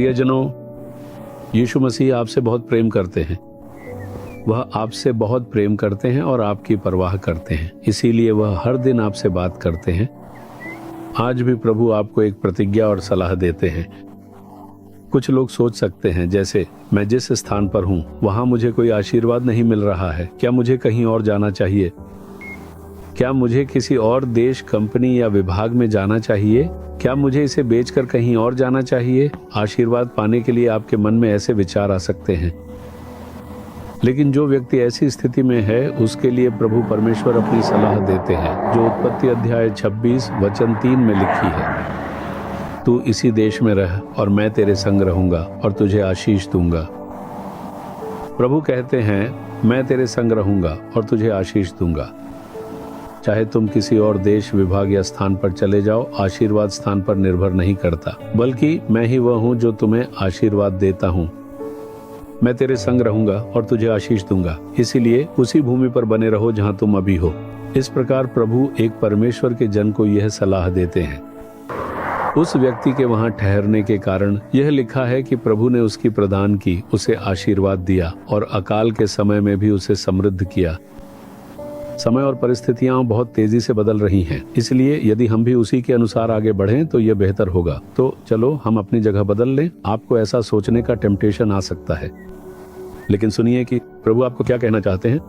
प्रियजनों, यीशु मसीह आपसे बहुत प्रेम करते हैं। वह आपसे बहुत प्रेम करते हैं और आपकी परवाह करते हैं, इसीलिए वह हर दिन आपसे बात करते हैं। आज भी प्रभु आपको एक प्रतिज्ञा और सलाह देते हैं। कुछ लोग सोच सकते हैं, जैसे मैं जिस स्थान पर हूँ वहाँ मुझे कोई आशीर्वाद नहीं मिल रहा है, क्या मुझे कहीं और जाना चाहिए? क्या मुझे किसी और देश, कंपनी या विभाग में जाना चाहिए? क्या मुझे इसे बेचकर कहीं और जाना चाहिए? आशीर्वाद पाने के लिए आपके मन में ऐसे विचार आ सकते हैं। लेकिन जो व्यक्ति ऐसी स्थिति में है, उसके लिए प्रभु परमेश्वर अपनी सलाह देते हैं, जो उत्पत्ति अध्याय 26 वचन 3 में लिखी है। तू इसी देश में रह और मैं तेरे संग रहूंगा और तुझे आशीष दूंगा। प्रभु कहते हैं, मैं तेरे संग रहूंगा और तुझे आशीष दूंगा। चाहे तुम किसी और देश, विभाग या स्थान पर चले जाओ, आशीर्वाद स्थान पर निर्भर नहीं करता, बल्कि मैं ही वह हूं जो तुम्हें आशीर्वाद देता हूं। मैं तेरे संग रहूंगा और तुझे आशीष दूंगा, इसीलिए उसी भूमि पर बने रहो जहां तुम अभी हो। इस प्रकार प्रभु एक परमेश्वर के जन को यह सलाह देते हैं। उस व्यक्ति के वहां ठहरने के कारण यह लिखा है कि प्रभु ने उसकी प्रदान की, उसे आशीर्वाद दिया और अकाल के समय में भी उसे समृद्ध किया। समय और परिस्थितियां बहुत तेजी से बदल रही हैं, इसलिए यदि हम भी उसी के अनुसार आगे बढ़ें तो यह बेहतर होगा। तो चलो हम अपनी जगह बदल लें। आपको ऐसा सोचने का टेम्पटेशन आ सकता है, लेकिन सुनिए कि प्रभु आपको क्या कहना चाहते हैं।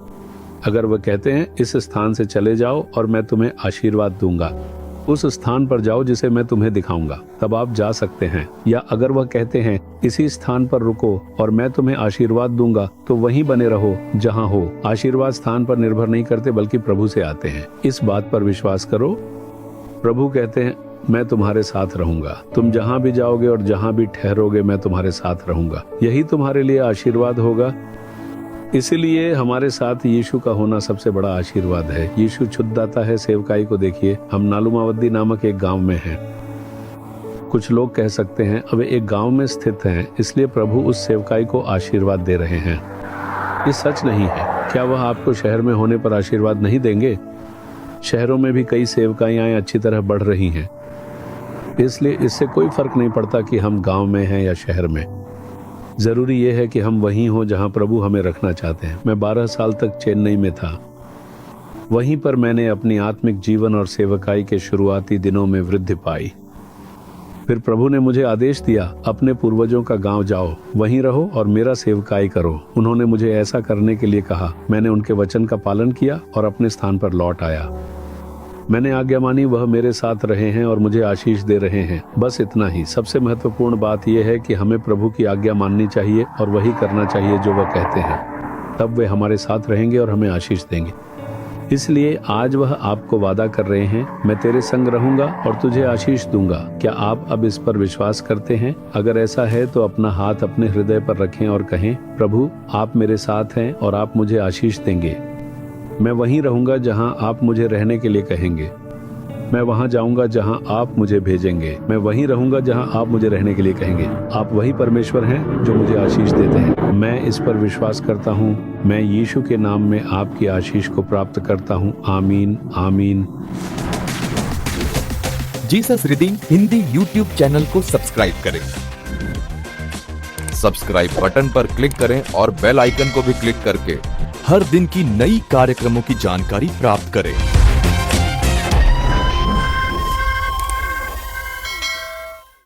अगर वह कहते हैं, इस स्थान से चले जाओ और मैं तुम्हें आशीर्वाद दूंगा, उस स्थान पर जाओ जिसे मैं तुम्हें दिखाऊंगा, तब आप जा सकते हैं। या अगर वह कहते हैं, इसी स्थान पर रुको और मैं तुम्हें आशीर्वाद दूंगा, तो वहीं बने रहो जहां हो। आशीर्वाद स्थान पर निर्भर नहीं करते, बल्कि प्रभु से आते हैं। इस बात पर विश्वास करो। प्रभु कहते हैं, मैं तुम्हारे साथ रहूंगा। तुम जहां भी जाओगे और जहां भी ठहरोगे, मैं तुम्हारे साथ रहूंगा। यही तुम्हारे लिए आशीर्वाद होगा। इसलिए हमारे साथ यीशु का होना सबसे बड़ा आशीर्वाद है। यीशु क्षुद्रता है। सेवकाई को देखिए, हम नालुमावद्दी नामक एक गांव में हैं। कुछ लोग कह सकते हैं, अब एक गांव में स्थित हैं, इसलिए प्रभु उस सेवकाई को आशीर्वाद दे रहे हैं। ये सच नहीं है। क्या वह आपको शहर में होने पर आशीर्वाद नहीं देंगे? शहरों में भी कई सेवकाइयां अच्छी तरह बढ़ रही हैं, इसलिए इससे कोई फर्क नहीं पड़ता कि हम गांव में हैं या शहर में। जरूरी यह है कि हम वहीं हों जहां प्रभु हमें रखना चाहते हैं। मैं 12 साल तक चेन्नई में था। वहीं पर मैंने अपनी आत्मिक जीवन और सेवकाई के शुरुआती दिनों में वृद्धि पाई। फिर प्रभु ने मुझे आदेश दिया, अपने पूर्वजों का गांव जाओ, वहीं रहो और मेरा सेवकाई करो। उन्होंने मुझे ऐसा करने के लिए कहा। मैंने उनके वचन का पालन किया और अपने स्थान पर लौट आया। मैंने आज्ञा मानी, वह मेरे साथ रहे हैं और मुझे आशीष दे रहे हैं। बस इतना ही। सबसे महत्वपूर्ण बात यह है कि हमें प्रभु की आज्ञा माननी चाहिए और वही करना चाहिए जो वह कहते हैं। तब वे हमारे साथ रहेंगे और हमें आशीष देंगे। इसलिए आज वह आपको वादा कर रहे हैं, मैं तेरे संग रहूंगा और तुझे आशीष दूंगा। क्या आप अब इस पर विश्वास करते हैं? अगर ऐसा है तो अपना हाथ अपने हृदय पर रखें और कहें, प्रभु आप मेरे साथ हैं और आप मुझे आशीष देंगे। मैं वहीं रहूंगा जहां आप मुझे रहने के लिए कहेंगे। मैं वहां जाऊंगा जहां आप मुझे भेजेंगे। मैं वहीं रहूंगा जहां आप मुझे रहने के लिए कहेंगे। आप वही परमेश्वर हैं जो मुझे आशीष देते हैं। मैं इस पर विश्वास करता हूं। मैं यीशु के नाम में आपकी आशीष को प्राप्त करता हूं। आमीन, आमीन। Jesus redeem Hindi YouTube channel को सब्सक्राइब करें। सब्सक्राइब बटन पर क्लिक करें और बेल आइकन को भी क्लिक करके हर दिन की नई कार्यक्रमों की जानकारी प्राप्त करें।